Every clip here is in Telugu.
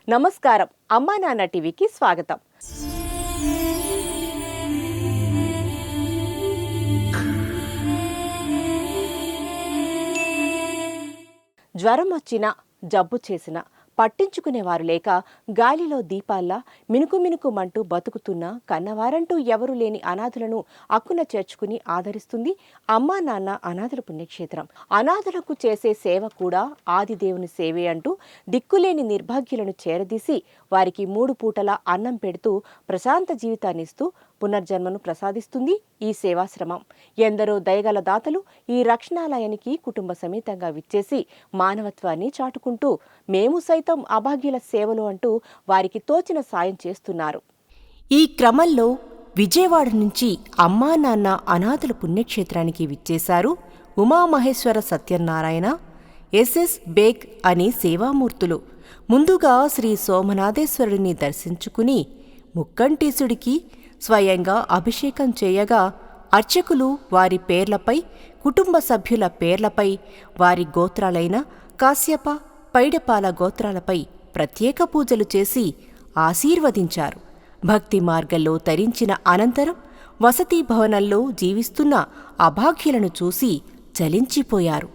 నమస్కారం. అమ్మా నాన్న టీవీకి స్వాగతం. జ్వరం వచ్చినా, జబ్బు చేసినా పట్టించుకునేవారు లేక గాలిలో దీపాల్లా మినుకుమినుకుమంటూ బతుకుతున్న కన్నవారంటూ ఎవరూ లేని అనాథులను అక్కున చేర్చుకుని ఆదరిస్తుంది అమ్మా నాన్న అనాథల పుణ్యక్షేత్రం. అనాథులకు చేసే సేవ కూడా ఆదిదేవుని సేవే అంటూ దిక్కులేని నిర్భాగ్యులను చేరదీసి వారికి 3 పూటలా అన్నం పెడుతూ ప్రశాంత జీవితాన్నిస్తూ పునర్జన్మను ప్రసాదిస్తుంది ఈ సేవాశ్రమం. ఎందరో దయగల దాతలు ఈ రక్షణాలయానికి కుటుంబ సమేతంగా విచ్చేసి మానవత్వాన్ని చాటుకుంటూ మేము సైతం అభాగ్యుల సేవలు అంటూ వారికి తోచిన సాయం చేస్తున్నారు. ఈ క్రమంలో విజయవాడ నుంచి అమ్మా నాన్న అనాథుల పుణ్యక్షేత్రానికి విచ్చేశారు ఉమామహేశ్వర సత్యనారాయణ, ఎస్ఎస్ బేగ్ అనే సేవామూర్తులు. ముందుగా శ్రీ సోమనాథేశ్వరుడిని దర్శించుకుని ముక్కంటీసుడికి స్వయంగా అభిషేకం చేయగా అర్చకులు వారి పేర్లపై, కుటుంబ సభ్యుల పేర్లపై, వారి గోత్రాలైన కాశ్యప, పైడపాల గోత్రాలపై ప్రత్యేక పూజలు చేసి ఆశీర్వదించారు. భక్తి మార్గంలో తరించిన అనంతరం వసతి భవనంలో జీవిస్తున్న అభాగ్యులను చూసి చలించిపోయారు.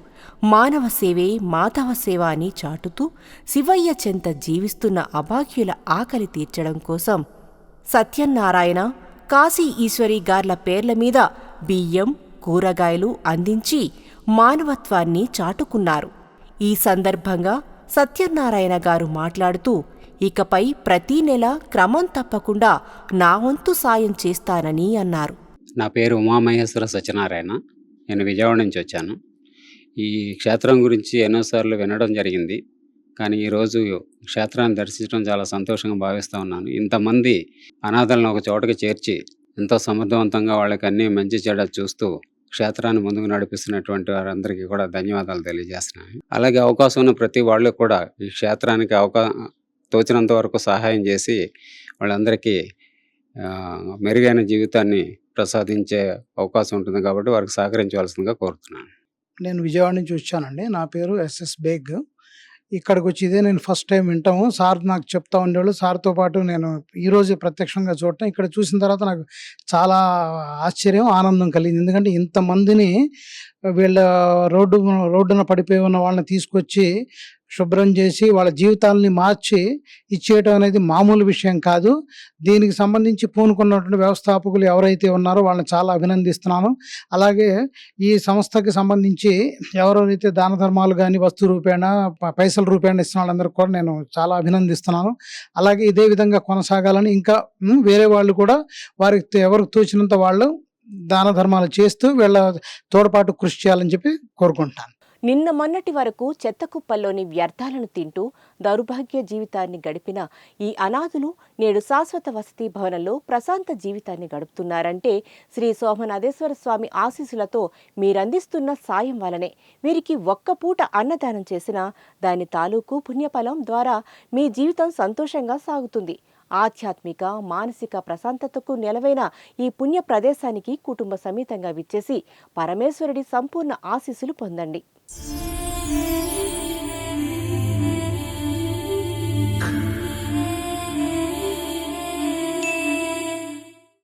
మానవ సేవే మాధవ సేవ అని చాటుతూ శివయ్య చెంత జీవిస్తున్న అభాగ్యుల ఆకలి తీర్చడం కోసం సత్యనారాయణ, కాశీ ఈశ్వరి గార్ల పేర్ల మీద బియ్యం, కూరగాయలు అందించి మానవత్వాన్ని చాటుకున్నారు. ఈ సందర్భంగా సత్యనారాయణ గారు మాట్లాడుతూ, ఇకపై ప్రతీ నెల క్రమం తప్పకుండా నా వంతు సాయం చేస్తానని అన్నారు. నా పేరు ఉమామహేశ్వర సత్యనారాయణ. నేను విజయవాడ నుంచి వచ్చాను. ఈ క్షేత్రం గురించి ఎన్నోసార్లు వినడం జరిగింది. కానీ ఈరోజు క్షేత్రాన్ని దర్శించడం చాలా సంతోషంగా భావిస్తూ ఉన్నాను. ఇంతమంది అనాథలను ఒక చోటకి చేర్చి ఎంతో సమర్థవంతంగా వాళ్ళకి అన్నీ మంచి చెడ్డ చూస్తూ క్షేత్రాన్ని ముందుకు నడిపిస్తున్నటువంటి వారందరికీ కూడా ధన్యవాదాలు తెలియజేస్తున్నాను. అలాగే అవకాశం ఉన్న ప్రతి వాళ్ళు కూడా ఈ క్షేత్రానికి తోచినంత వరకు సహాయం చేసి వాళ్ళందరికీ మెరుగైన జీవితాన్ని ప్రసాదించే అవకాశం ఉంటుంది కాబట్టి వారికి సహకరించవలసిందిగా కోరుతున్నాను. నేను విజయవాడ నుంచి వచ్చానండి. నా పేరు ఎస్ఎస్ బేగ్. ఇక్కడికి వచ్చి ఇదే నేను ఫస్ట్ టైం వింటాము. సార్ నాకు చెప్తా ఉండేవాళ్ళు. సార్తో పాటు నేను ఈరోజు ప్రత్యక్షంగా చూడటం, ఇక్కడ చూసిన తర్వాత నాకు చాలా ఆశ్చర్యం, ఆనందం కలిగింది. ఎందుకంటే ఇంతమందిని వీళ్ళ రోడ్డున పడిపోయి ఉన్న వాళ్ళని తీసుకొచ్చి శుభ్రం చేసి వాళ్ళ జీవితాలని మార్చి ఇచ్చేయటం అనేది మామూలు విషయం కాదు. దీనికి సంబంధించి పూనుకున్నటువంటి వ్యవస్థాపకులు ఎవరైతే ఉన్నారో వాళ్ళని చాలా అభినందిస్తున్నాను. అలాగే ఈ సంస్థకి సంబంధించి ఎవరైతే దాన ధర్మాలు కానీ వస్తు రూపేణ, పైసల రూపేణ ఇస్తున్న వాళ్ళందరికీ కూడా నేను చాలా అభినందిస్తున్నాను. అలాగే ఇదే విధంగా కొనసాగాలని ఇంకా వేరే వాళ్ళు కూడా వారికి ఎవరికి తోచినంత వాళ్ళు దాన ధర్మాలు చేస్తూ వీళ్ళ తోడ్పాటు కృషి చేయాలని చెప్పి కోరుకుంటాను. నిన్న మొన్నటి వరకు చెత్తకుప్పల్లోని వ్యర్థాలను తింటూ దౌర్భాగ్య జీవితాన్ని గడిపిన ఈ అనాథులు నేడు శాశ్వత వసతి భవనంలో ప్రశాంత జీవితాన్ని గడుపుతున్నారంటే శ్రీ సోమనాథేశ్వర స్వామి ఆశీస్సులతో మీరందిస్తున్న సాయం వలనే. వీరికి ఒక్క పూట అన్నదానం చేసినా దాని తాలూకు పుణ్యఫలం ద్వారా మీ జీవితం సంతోషంగా సాగుతుంది. ఆధ్యాత్మిక, మానసిక ప్రశాంతతకు నెలవైన ఈ పుణ్య ప్రదేశానికి కుటుంబ సమేతంగా విచ్చేసి పరమేశ్వరుడి సంపూర్ణ ఆశీస్సులు పొందండి.